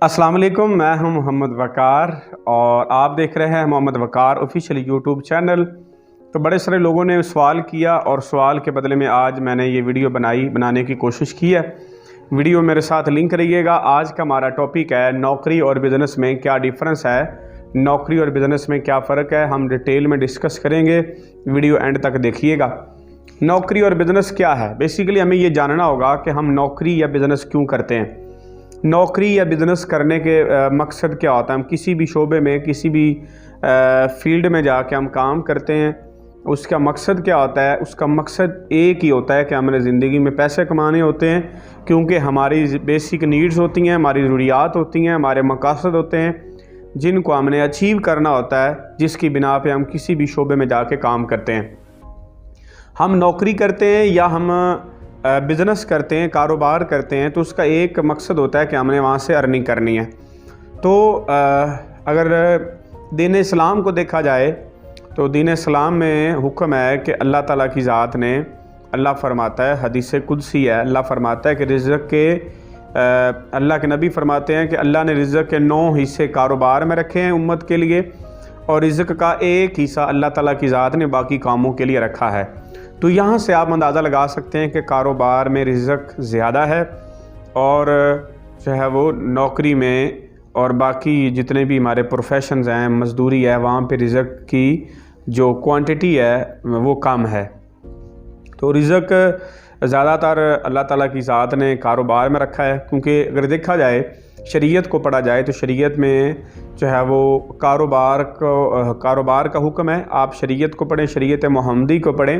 अस्सलाम वालेकुम, मैं हूं मोहम्मद वकार और आप देख रहे हैं मोहम्मद वकार ऑफिशियल यूट्यूब चैनल। तो बड़े सारे लोगों ने सवाल किया और सवाल के बदले में आज मैंने ये वीडियो बनाने की कोशिश की है। वीडियो मेरे साथ लिंक करिएगा। आज का हमारा टॉपिक है नौकरी और बिज़नेस में क्या डिफरेंस है, नौकरी और बिज़नेस में क्या फ़र्क है, हम डिटेल में डिस्कस करेंगे। वीडियो एंड तक देखिएगा। नौकरी और बिज़नेस क्या है, बेसिकली हमें ये जानना होगा कि हम नौकरी या बिज़नेस क्यों करते हैं। नौकरी या बिज़नेस करने के मकसद क्या होता है। हम किसी भी शोबे में, किसी भी फील्ड में जाके हम काम करते हैं, उसका मकसद क्या होता है। उसका मकसद एक ही होता है कि हमने ज़िंदगी में पैसे कमाने होते हैं, क्योंकि हमारी बेसिक नीड्स होती हैं, हमारी ज़रूरियात होती हैं, हमारे मकासद होते हैं जिनको हमने अचीव करना होता है, जिसकी बिना पे हम किसी भी शोबे में जाके काम करते हैं। हम नौकरी करते हैं या हम बिज़नेस करते हैं, कारोबार करते हैं, तो उसका एक मकसद होता है कि हमने वहाँ से अर्निंग करनी है। तो अगर दीन इस्लाम को देखा जाए तो दीन इस्लाम में हुक्म है कि अल्लाह ताला की ज़ात ने, अल्लाह फरमाता है, हदीस कुदसी है, अल्लाह फरमाता है कि रिज़्क़ के अल्लाह के नबी फरमाते हैं कि अल्लाह ने रिज़्क़ के 9 हिस्से कारोबार में रखे हैं उम्मत के लिए, और रिज़्क़ का एक हिस्सा अल्लाह ताला की ज़ात ने बाकी कामों के लिए रखा है। तो यहाँ से आप अंदाज़ा लगा सकते हैं कि कारोबार में रिज़्क़ ज़्यादा है और जो है वो नौकरी में और बाकी जितने भी हमारे प्रोफेशंस हैं, मज़दूरी है, वहाँ पे रिज़्क़ की जो क्वांटिटी है वो कम है। तो रिज़्क़ ज़्यादातर अल्लाह ताला की ज़ात ने कारोबार में रखा है, क्योंकि अगर देखा जाए, शरीयत को पढ़ा जाए तो शरीयत में जो है वो कारोबार का हुक्म है। आप शरीयत को पढ़ें, शरीयत मुहम्मदी को पढ़ें,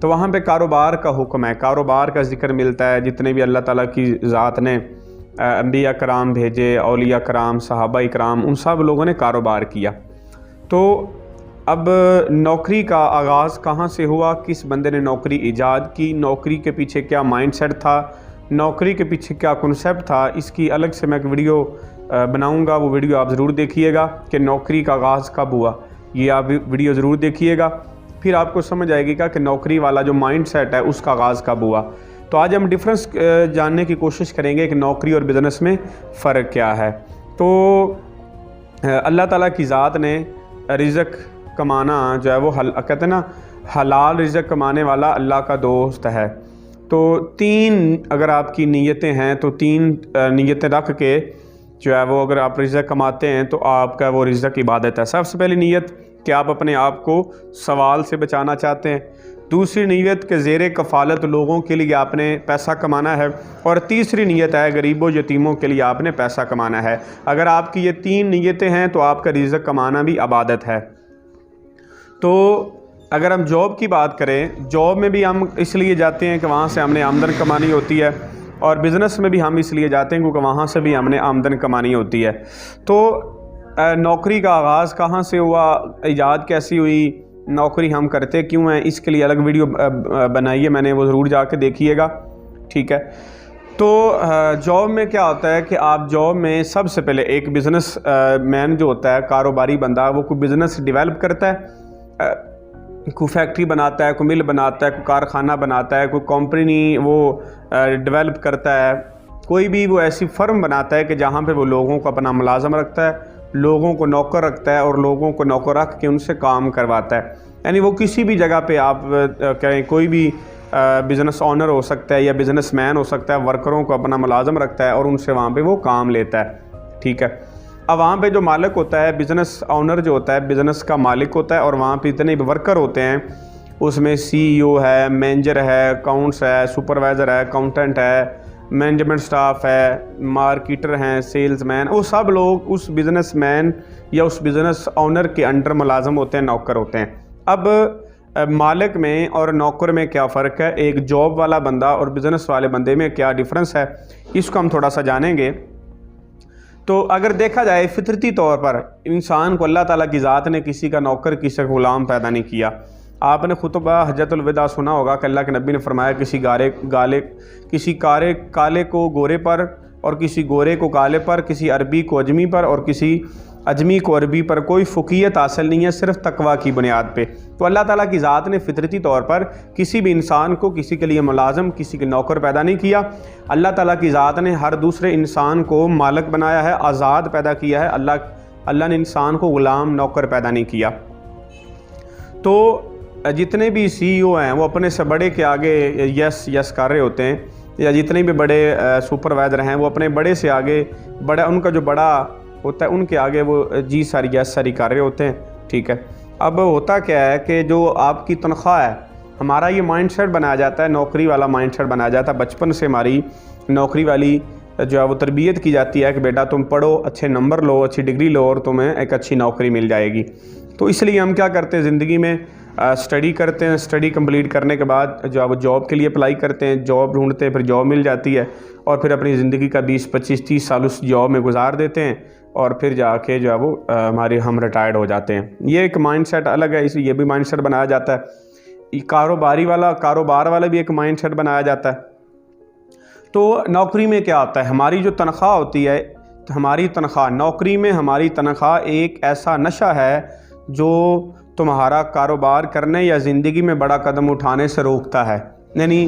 तो वहाँ पे कारोबार का हुक्म है, कारोबार का ज़िक्र मिलता है। जितने भी अल्लाह ताला की ज़ात ने अंबिया कराम भेजे, औलिया कराम, सहाबा इकराम, उन सब लोगों ने कारोबार किया। तो अब नौकरी का आगाज़ कहाँ से हुआ, किस बंदे ने नौकरी ईजाद की, नौकरी के पीछे क्या माइंडसेट था, नौकरी के पीछे क्या कॉन्सेप्ट था, इसकी अलग से मैं एक वीडियो बनाऊँगा। वो वीडियो आप ज़रूर देखिएगा कि नौकरी का आगाज़ कब हुआ, ये आप वीडियो ज़रूर देखिएगा, फिर आपको समझ आएगा कि नौकरी वाला जो माइंडसेट है उसका आगाज़ कब हुआ। तो आज हम डिफरेंस जानने की कोशिश करेंगे कि नौकरी और बिज़नेस में फ़र्क क्या है। तो अल्लाह ताला की ज़ात ने रिज़्क़ कमाना जो है वो कहते हैं ना, हलाल रिज़्क़ कमाने वाला अल्लाह का दोस्त है। तो 3 अगर आपकी नीयतें हैं तो 3 नीयतें रख के जो है वो अगर आप रिज़्क़ कमाते हैं तो आपका वो रिज़्क़ इबादत है। सबसे पहली नीयत कि आप अपने आप को सवाल से बचाना चाहते हैं। दूसरी नीयत के ज़ेरे कफ़ालत लोगों के लिए आपने पैसा कमाना है, और तीसरी नीयत है गरीबों यतीमों के लिए आपने पैसा कमाना है। अगर आपकी ये 3 नीयतें हैं तो आपका रिज़्क़ कमाना भी इबादत है। तो अगर हम जॉब की बात करें, जॉब में भी हम इसलिए जाते हैं कि वहाँ से हमने आमदन कमानी होती है, और बिज़नेस में भी हम इसलिए जाते हैं क्योंकि वहाँ से भी हमने आमदन कमानी होती है। तो नौकरी का आगाज़ कहाँ से हुआ, ईजाद कैसी हुई, नौकरी हम करते क्यों हैं, इसके लिए अलग वीडियो बनाई है मैंने, वो ज़रूर जाके देखिएगा, ठीक है। तो जॉब में क्या होता है कि आप जॉब में सबसे पहले एक बिज़नेस मैन जो होता है, कारोबारी बंदा, वो कोई बिज़नेस डेवलप करता है, कोई फैक्ट्री बनाता है, कोई मिल बनाता है, कोई कारखाना बनाता है, कोई कंपनी वो डेवलप करता है, कोई भी वो ऐसी फर्म बनाता है कि जहाँ पे वो लोगों को अपना मुलाज़म रखता है, लोगों को नौकर रखता है और लोगों को नौकर रख के उनसे काम करवाता है। यानी वो किसी भी जगह पे आप कहें, कोई भी बिज़नेस ऑनर हो सकता है या बिज़नेस मैन हो सकता है, वर्करों को अपना मुलाज़म रखता है और उनसे वहाँ पे वो काम लेता है, ठीक है। अब वहाँ पे जो मालिक होता है, बिज़नेस ऑनर जो होता है, बिज़नेस का मालिक होता है, और वहाँ पे इतने भी वर्कर होते हैं, उसमें CEO है, मैनेजर है, अकाउंट्स है, सुपरवाइज़र है, अकाउंटेंट है, मैनेजमेंट स्टाफ है, मार्केटर हैं, सेल्समैन, वो सब लोग उस बिज़नेसमैन या उस बिज़नेस ऑनर के अंडर मुलाज़म होते हैं, नौकर होते हैं। अब मालिक में और नौकर में क्या फ़र्क है, एक जॉब वाला बंदा और बिज़नेस वाले बंदे में क्या डिफरेंस है, इसको हम थोड़ा सा जानेंगे। तो अगर देखा जाए फितरती तौर पर इंसान को अल्लाह ताला की ज़ात ने किसी का नौकर, किसी का ग़ुलाम पैदा नहीं किया। आपने खुतबा हज्जतुल विदा सुना होगा कि अल्लाह के नबी ने फरमाया, किसी काले को गोरे पर और किसी गोरे को काले पर, किसी अरबी को अजमी पर और किसी अजमी को अरबी पर कोई फ़ुक़ियत हासिल नहीं है, सिर्फ तकवा की बुनियाद पे। तो अल्लाह ताला की ज़ात ने फितरती तौर पर किसी भी इंसान को किसी के लिए मुलाज़म, किसी के नौकर पैदा नहीं किया। अल्लाह ताला की ज़ात ने हर दूसरे इंसान को मालिक बनाया है, आज़ाद पैदा किया है। अल्लाह ने इंसान को ग़ुलाम, नौकर पैदा नहीं किया। तो जितने भी CEO हैं वो अपने से बड़े के आगे यस यस कर रहे होते हैं, या जितने भी बड़े सुपरवाइज़र हैं वो अपने बड़े से आगे, बड़ा उनका जो बड़ा होता है उनके आगे वो जी सारी यस सारी कर रहे होते हैं, ठीक है। अब होता क्या है कि जो आपकी तनख्वाह है, हमारा ये माइंडसेट बनाया जाता है, नौकरी वाला माइंडसेट बनाया जाता है। बचपन से हमारी नौकरी वाली जो है वो तरबियत की जाती है कि बेटा तुम पढ़ो, अच्छे नंबर लो, अच्छी डिग्री लो और तुम्हें एक अच्छी नौकरी मिल जाएगी। तो इसलिए हम क्या करते हैं, ज़िंदगी में स्टडी करते हैं, स्टडी कंप्लीट करने के बाद जो है वो जॉब के लिए अप्लाई करते हैं, जॉब ढूंढते हैं, फिर जॉब मिल जाती है और फिर अपनी ज़िंदगी का 20, 25, 30 साल उस जॉब में गुजार देते हैं और फिर जाके जो है वो हम रिटायर्ड हो जाते हैं। ये एक माइंडसेट अलग है, इसे ये भी माइंडसेट बनाया जाता है। कारोबार वाला भी एक माइंडसेट बनाया जाता है। तो नौकरी में क्या होता है, हमारी जो तनख्वाह होती है, हमारी तनख्वाह, नौकरी में हमारी तनख्वाह एक ऐसा नशा है जो तुम्हारा कारोबार करने या ज़िंदगी में बड़ा कदम उठाने से रोकता है। यानी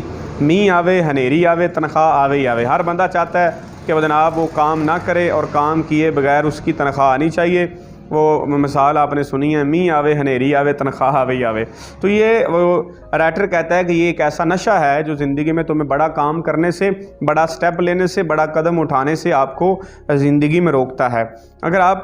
मी आवे हनेरी आवे, तनख्वाह आवे ही आवे। हर बंदा चाहता है कि जनाब वो काम ना करे और काम किए बगैर उसकी तनख्वाह आनी चाहिए। वो मिसाल आपने सुनी है, मी आवे हनेरी आवे, तनख्वाह आवे ही आवे। तो ये वो राइटर कहता है कि ये एक ऐसा नशा है जो ज़िंदगी में तुम्हें बड़ा काम करने से, बड़ा स्टेप लेने से, बड़ा कदम उठाने से आपको ज़िंदगी में रोकता है। अगर आप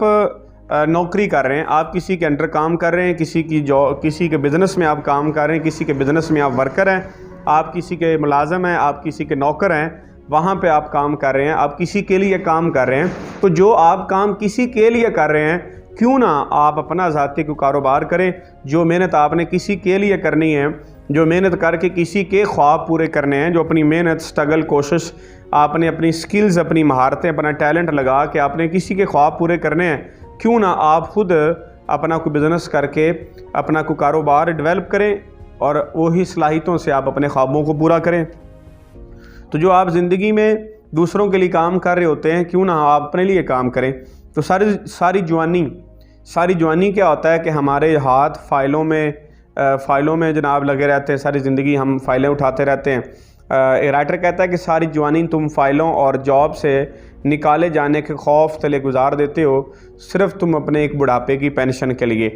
नौकरी कर रहे हैं, आप किसी के अंडर काम कर रहे हैं, किसी के बिज़नेस में आप काम कर रहे हैं, किसी के बिज़नेस में आप वर्कर हैं, आप किसी के मुलाज़म हैं, आप किसी के नौकर हैं, वहाँ पे आप काम कर रहे हैं, आप किसी के लिए काम कर रहे हैं। तो जो आप काम किसी के लिए कर रहे हैं, क्यों ना आप अपना ज़ाती को कारोबार करें। जो मेहनत आपने किसी के लिए करनी है, जो मेहनत करके किसी के ख्वाब पूरे करने हैं, जो अपनी मेहनत, स्ट्रगल, कोशिश, आपने अपनी स्किल्स, अपनी महारतें, अपना टैलेंट लगा के आपने किसी के ख्वाब पूरे करने हैं, क्यों ना आप खुद अपना कोई बिज़नेस करके अपना कोई कारोबार डेवलप करें और वही सलाहियतों से आप अपने ख्वाबों को पूरा करें। तो जो आप ज़िंदगी में दूसरों के लिए काम कर रहे होते हैं, क्यों ना आप अपने लिए काम करें। तो सारी जवानी क्या होता है कि हमारे हाथ फ़ाइलों में जनाब लगे रहते हैं, सारी ज़िंदगी हम फ़ाइलें उठाते रहते हैं। राइटर कहता है कि सारी जवानी तुम फ़ाइलों और जॉब से निकाले जाने के खौफ तले गुजार देते हो, सिर्फ तुम अपने एक बुढ़ापे की पेंशन के लिए।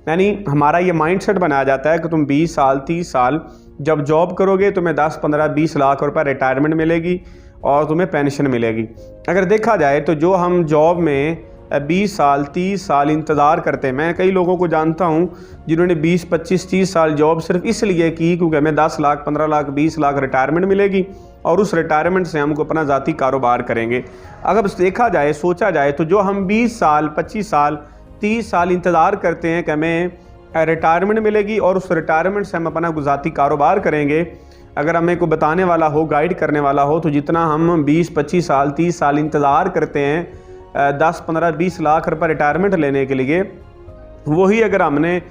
यानी हमारा ये माइंडसेट बनाया जाता है कि तुम 20 साल 30 साल जब जॉब करोगे तुम्हें 10, 15, 20 लाख रुपए रिटायरमेंट मिलेगी और तुम्हें पेंशन मिलेगी। अगर देखा जाए तो जो हम जॉब में 20 साल 30 साल इंतज़ार करते हैं, मैं कई लोगों को जानता हूं जिन्होंने 20, 25, 30 साल जॉब सिर्फ इसलिए की क्योंकि हमें 10 लाख, 15 लाख, 20 लाख रिटायरमेंट मिलेगी और उस रिटायरमेंट से हमको अपना ज़ाती कारोबार करेंगे। अगर देखा जाए, सोचा जाए तो जो हम 20 साल 25 साल 30 साल इंतज़ार करते हैं कि हमें रिटायरमेंट मिलेगी और उस रिटायरमेंट से हम अपना ज़ाती कारोबार करेंगे, अगर हमें को बताने वाला हो, गाइड करने वाला हो, तो जितना हम 20, 25 साल 30 साल इंतज़ार करते हैं 10, 15, 20 लाख रुपए रिटायरमेंट लेने के लिए, वही अगर हमने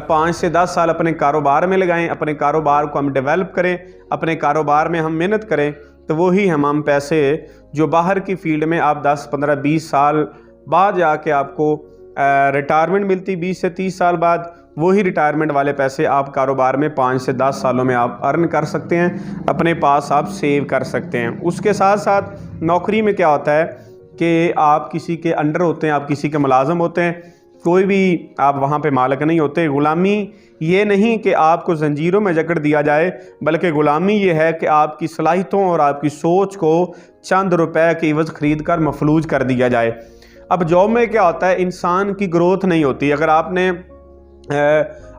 5 से 10 साल अपने कारोबार में लगाएं, अपने कारोबार को हम डेवलप करें, अपने कारोबार में हम मेहनत करें, तो वही हम पैसे जो बाहर की फील्ड में आप 10, 15, 20 साल बाद जाके आपको रिटायरमेंट मिलती, 20 से 30 साल बाद, वही रिटायरमेंट वाले पैसे आप कारोबार में 5 से 10 सालों में आप अर्न कर सकते हैं, अपने पास आप सेव कर सकते हैं। उसके साथ साथ नौकरी में क्या होता है कि आप किसी के अंडर होते हैं, आप किसी के मुलाजम होते हैं, कोई भी आप वहाँ पे मालिक नहीं होते। ग़ुलामी ये नहीं कि आपको जंजीरों में जकड़ दिया जाए, बल्कि ग़ुलामी ये है कि आपकी सलाहियतों और आपकी सोच को चंद रुपए के इवज़ ख़रीद कर मफलूज कर दिया जाए। अब जॉब में क्या होता है, इंसान की ग्रोथ नहीं होती। अगर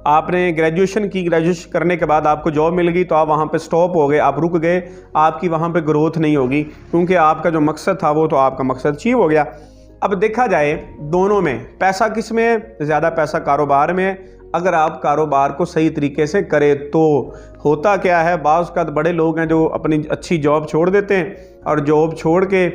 आपने ग्रेजुएशन की, ग्रेजुएशन करने के बाद आपको जॉब मिल गई तो आप वहाँ पे स्टॉप हो गए, आप रुक गए, आपकी वहाँ पे ग्रोथ नहीं होगी, क्योंकि आपका जो मकसद था वो तो आपका मकसद अचीव हो गया। अब देखा जाए दोनों में पैसा किस में है, ज़्यादा पैसा कारोबार में है। अगर आप कारोबार को सही तरीके से करें तो होता क्या है, बाज़ का बड़े लोग हैं जो अपनी अच्छी जॉब छोड़ देते हैं और जॉब छोड़ के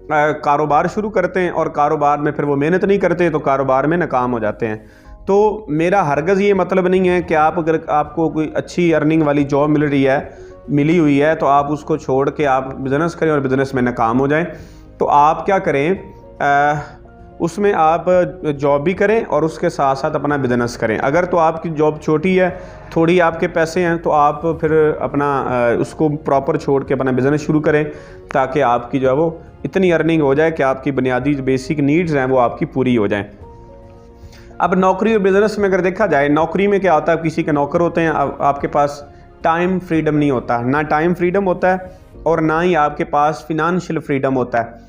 कारोबार शुरू करते हैं और कारोबार में फिर वो मेहनत नहीं करते तो कारोबार में नाकाम हो जाते हैं। तो मेरा हरगज़ ये मतलब नहीं है कि अगर आपको कोई अच्छी अर्निंग वाली जॉब मिली हुई है तो आप उसको छोड़ के आप बिज़नेस करें और बिज़नेस में नाकाम हो जाएं। तो आप क्या करें, اس میں آپ جاب بھی کریں اور اس کے ساتھ ساتھ اپنا بزنس کریں. اگر تو آپ کی جاب چھوٹی ہے, تھوڑی آپ کے پیسے ہیں, تو آپ پھر اپنا اس کو پراپر چھوڑ کے اپنا بزنس شروع کریں, تاکہ آپ کی جو ہے وہ اتنی ارننگ ہو جائے کہ آپ کی بنیادی جو بیسک نیڈز ہیں وہ آپ کی پوری ہو جائیں. اب نوکری اور بزنس میں اگر دیکھا جائے, نوکری میں کیا ہوتا ہے, کسی کے نوکر ہوتے ہیں, آپ کے پاس ٹائم فریڈم نہیں ہوتا, نہ ٹائم فریڈم ہوتا ہے اور نہ ہی آپ کے پاس فنانشیل فریڈم ہوتا ہے.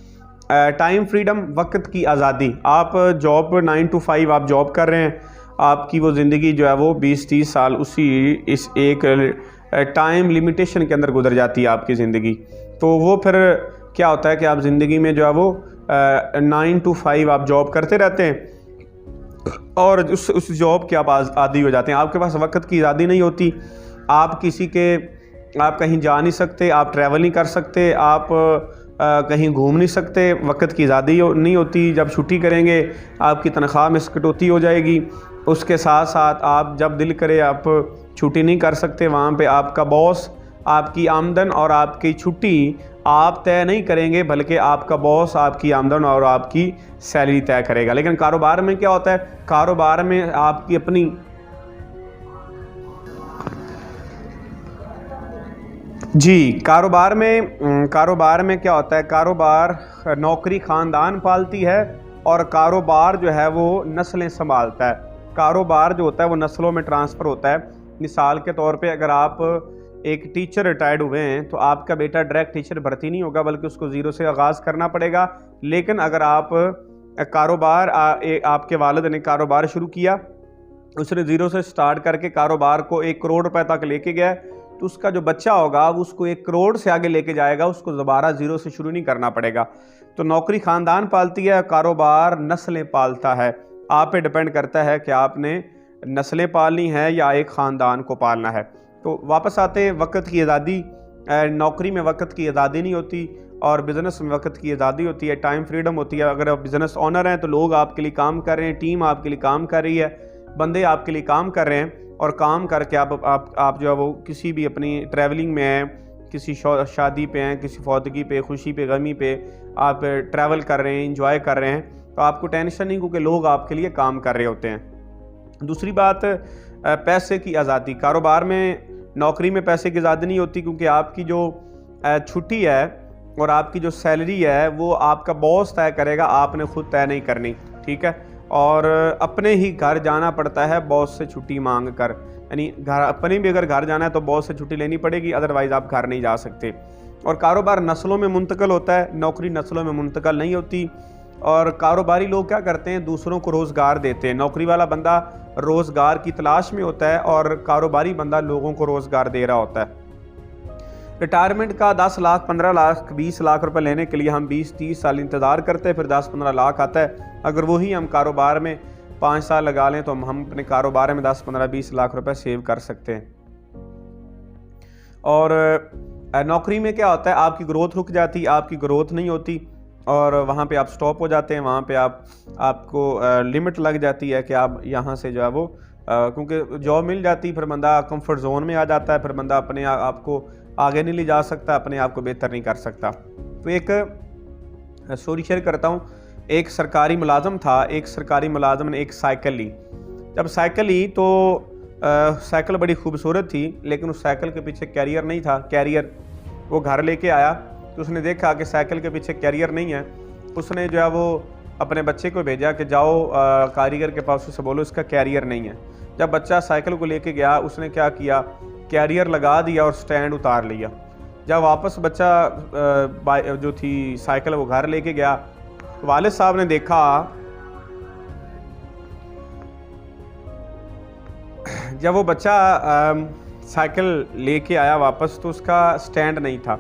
ٹائم فریڈم, وقت کی آزادی. آپ جاب 9 to 5 آپ جاب کر رہے ہیں, آپ کی وہ زندگی جو ہے وہ 20-30 سال اس ایک ٹائم لمیٹیشن کے اندر گزر جاتی ہے آپ کی زندگی. تو وہ پھر کیا ہوتا ہے کہ آپ زندگی میں جو ہے وہ 9 to 5 آپ جاب کرتے رہتے ہیں اور اس جاب کے آپ عادی ہو جاتے ہیں. آپ کے پاس وقت کی آزادی نہیں ہوتی, آپ کہیں جا نہیں سکتے, آپ ٹریول نہیں کر سکتے, آپ کہیں گھوم نہیں سکتے, وقت کی آزادی نہیں ہوتی. جب چھٹی کریں گے آپ کی تنخواہ میں کٹوتی ہو جائے گی. اس کے ساتھ ساتھ آپ جب دل کرے آپ چھٹی نہیں کر سکتے. وہاں پہ آپ کا باس آپ کی آمدن اور آپ کی چھٹی آپ طے نہیں کریں گے, بلکہ آپ کا باس آپ کی آمدن اور آپ کی سیلری طے کرے گا. لیکن کاروبار میں کیا ہوتا ہے, کاروبار میں آپ کی اپنی کاروبار میں کیا ہوتا ہے, کاروبار نوکری خاندان پالتی ہے اور کاروبار جو ہے وہ نسلیں سنبھالتا ہے. کاروبار جو ہوتا ہے وہ نسلوں میں ٹرانسفر ہوتا ہے. مثال کے طور پہ اگر آپ ایک ٹیچر ریٹائرڈ ہوئے ہیں تو آپ کا بیٹا ڈائریکٹ ٹیچر بھرتی نہیں ہوگا, بلکہ اس کو زیرو سے آغاز کرنا پڑے گا. لیکن اگر آپ کے والد نے کاروبار شروع کیا, اس نے زیرو سے سٹارٹ کر کے کاروبار کو 1 کروڑ روپے تک لے کے گیا, تو اس کا جو بچہ ہوگا وہ اس کو 1 کروڑ سے آگے لے کے جائے گا, اس کو دوبارہ زیرو سے شروع نہیں کرنا پڑے گا. تو نوکری خاندان پالتی ہے, کاروبار نسلیں پالتا ہے. آپ پہ ڈیپینڈ کرتا ہے کہ آپ نے نسلیں پالنی ہے یا ایک خاندان کو پالنا ہے. تو واپس آتے, وقت کی آزادی, نوکری میں وقت کی آزادی نہیں ہوتی اور بزنس میں وقت کی آزادی ہوتی ہے, ٹائم فریڈم ہوتی ہے. اگر آپ بزنس اونر ہیں تو لوگ آپ کے لیے کام کر رہے ہیں, ٹیم آپ کے لیے کام کر رہی ہے, بندے آپ کے لیے کام کر رہے ہیں, اور کام کر کے آپ جو ہے وہ کسی بھی اپنی ٹریولنگ میں ہیں, کسی شادی پہ ہیں, کسی فوتگی پہ, خوشی پہ, غمی پہ آپ ٹریول کر رہے ہیں, انجوائے کر رہے ہیں, تو آپ کو ٹینشن نہیں, کیونکہ لوگ آپ کے لیے کام کر رہے ہوتے ہیں. دوسری بات, پیسے کی آزادی. کاروبار میں, نوکری میں پیسے کی آزادی نہیں ہوتی, کیونکہ آپ کی جو چھٹی ہے اور آپ کی جو سیلری ہے وہ آپ کا باس طے کرے گا, آپ نے خود طے نہیں کرنی, ٹھیک ہے. اور اپنے ہی گھر جانا پڑتا ہے باس سے چھٹی مانگ کر, یعنی اپنے بھی اگر گھر جانا ہے تو باس سے چھٹی لینی پڑے گی, ادروائز آپ گھر نہیں جا سکتے. اور کاروبار نسلوں میں منتقل ہوتا ہے, نوکری نسلوں میں منتقل نہیں ہوتی. اور کاروباری لوگ کیا کرتے ہیں, دوسروں کو روزگار دیتے ہیں. نوکری والا بندہ روزگار کی تلاش میں ہوتا ہے اور کاروباری بندہ لوگوں کو روزگار دے رہا ہوتا ہے. ریٹائرمنٹ کا 10 لاکھ 15 لاکھ 20 لاکھ روپے لینے کے لیے ہم 20-30 سال انتظار کرتے ہیں, پھر 10-15 لاکھ آتا ہے. اگر وہی ہم کاروبار میں 5 سال لگا لیں تو ہم اپنے کاروبار میں 10-15-20 لاکھ روپے سیو کر سکتے ہیں. اور نوکری میں کیا ہوتا ہے, آپ کی گروتھ رک جاتی, آپ کی گروتھ نہیں ہوتی اور وہاں پہ آپ سٹاپ ہو جاتے ہیں. وہاں پہ آپ کو لمٹ لگ جاتی ہے کہ آپ یہاں سے جو ہے وہ, کیونکہ جاب مل جاتی, پھر بندہ کمفرٹ زون میں آ جاتا ہے, پھر بندہ اپنے آپ کو آگے نہیں لے جا سکتا, اپنے آپ کو بہتر نہیں کر سکتا. تو ایک سٹوری شیئر کرتا ہوں. ایک سرکاری ملازم تھا, ایک سرکاری ملازم نے ایک سائیکل لی. جب سائیکل لی تو سائیکل بڑی خوبصورت تھی, لیکن اس سائیکل کے پیچھے کیریئر نہیں تھا. کیریئر وہ گھر لے کے آیا تو اس نے دیکھا کہ سائیکل کے پیچھے کیریئر نہیں ہے. اس نے جو ہے وہ اپنے بچے کو بھیجا کہ جاؤ کاریگر کے پاس اسے بولو اس کا کیریئر نہیں ہے. جب بچہ سائیکل کو لے کے گیا, اس نے کیا کیا, کیریئر لگا دیا اور سٹینڈ اتار لیا. جب واپس بچہ جو تھی سائیکل وہ گھر لے کے گیا, والد صاحب نے دیکھا, جب وہ بچہ سائیکل لے کے آیا واپس تو اس کا سٹینڈ نہیں تھا.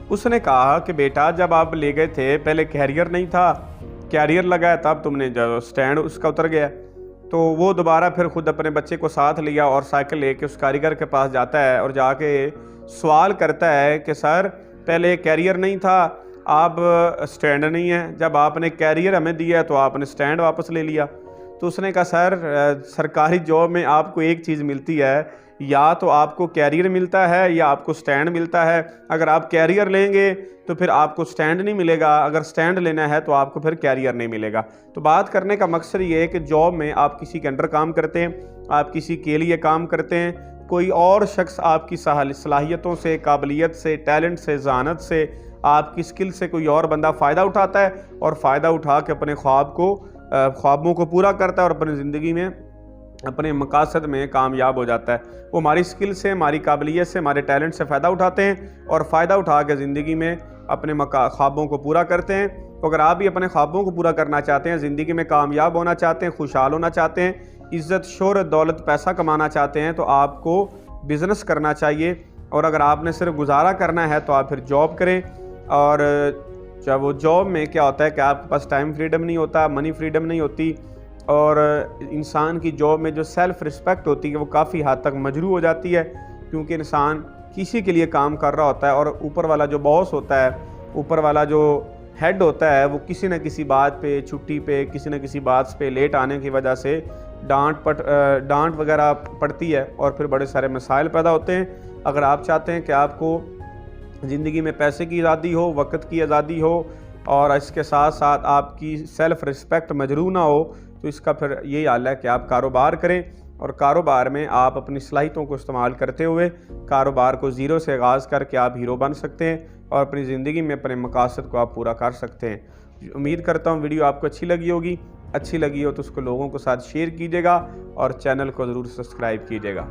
اس نے کہا کہ بیٹا جب آپ لے گئے تھے پہلے کیریئر نہیں تھا, کیریئر لگایا تب تم نے جو سٹینڈ اس کا اتر گیا. تو وہ دوبارہ پھر خود اپنے بچے کو ساتھ لیا اور سائیکل لے کے اس کاریگر کے پاس جاتا ہے اور جا کے سوال کرتا ہے کہ سر پہلے کیریئر نہیں تھا, آپ سٹینڈ نہیں ہے, جب آپ نے کیریئر ہمیں دیا تو آپ نے سٹینڈ واپس لے لیا. تو اس نے کہا سر سرکاری جاب میں آپ کو ایک چیز ملتی ہے، یا تو آپ کو کیریئر ملتا ہے یا آپ کو سٹینڈ ملتا ہے۔ اگر آپ کیریئر لیں گے تو پھر آپ کو سٹینڈ نہیں ملے گا، اگر سٹینڈ لینا ہے تو آپ کو پھر کیریئر نہیں ملے گا۔ تو بات کرنے کا مقصد یہ ہے کہ جاب میں آپ کسی کے انڈر کام کرتے ہیں، آپ کسی کے لیے کام کرتے ہیں، کوئی اور شخص آپ کی صلاحیتوں سے، قابلیت سے، ٹیلنٹ سے، ذہانت سے، آپ کی سکل سے کوئی اور بندہ فائدہ اٹھاتا ہے اور فائدہ اٹھا کے اپنے خوابوں کو پورا کرتا ہے اور اپنی زندگی میں اپنے مقاصد میں کامیاب ہو جاتا ہے۔ وہ ہماری سکل سے، ہماری قابلیت سے، ہمارے ٹیلنٹ سے فائدہ اٹھاتے ہیں اور فائدہ اٹھا کے زندگی میں اپنے خوابوں کو پورا کرتے ہیں۔ تو اگر آپ بھی اپنے خوابوں کو پورا کرنا چاہتے ہیں، زندگی میں کامیاب ہونا چاہتے ہیں، خوشحال ہونا چاہتے ہیں، عزت، شہرت، دولت، پیسہ کمانا چاہتے ہیں، تو آپ کو بزنس کرنا چاہیے۔ اور اگر آپ نے صرف گزارا کرنا ہے تو آپ پھر جاب کریں۔ اور جب وہ جاب میں کیا ہوتا ہے کہ آپ کے پاس ٹائم فریڈم نہیں ہوتا، منی فریڈم نہیں ہوتی، اور انسان کی جاب میں جو سیلف رسپیکٹ ہوتی ہے وہ کافی حد تک مجروح ہو جاتی ہے، کیونکہ انسان کسی کے لیے کام کر رہا ہوتا ہے اور اوپر والا جو باس ہوتا ہے، اوپر والا جو ہیڈ ہوتا ہے، وہ کسی نہ کسی بات پہ، چھٹی پہ، کسی نہ کسی بات پہ لیٹ آنے کی وجہ سے ڈانٹ وغیرہ پڑتی ہے اور پھر بڑے سارے مسائل پیدا ہوتے ہیں۔ اگر آپ چاہتے ہیں کہ آپ کو زندگی میں پیسے کی آزادی ہو، وقت کی آزادی ہو، اور اس کے ساتھ ساتھ آپ کی سیلف رسپیکٹ مجروح نہ ہو، تو اس کا پھر یہی حل ہے کہ آپ کاروبار کریں، اور کاروبار میں آپ اپنی صلاحیتوں کو استعمال کرتے ہوئے کاروبار کو زیرو سے آغاز کر کے آپ ہیرو بن سکتے ہیں اور اپنی زندگی میں اپنے مقاصد کو آپ پورا کر سکتے ہیں۔ امید کرتا ہوں ویڈیو آپ کو اچھی لگی ہوگی۔ اچھی لگی ہو تو اس کو لوگوں کے ساتھ شیئر کیجیے گا اور چینل کو ضرور سبسکرائب کیجیے گا۔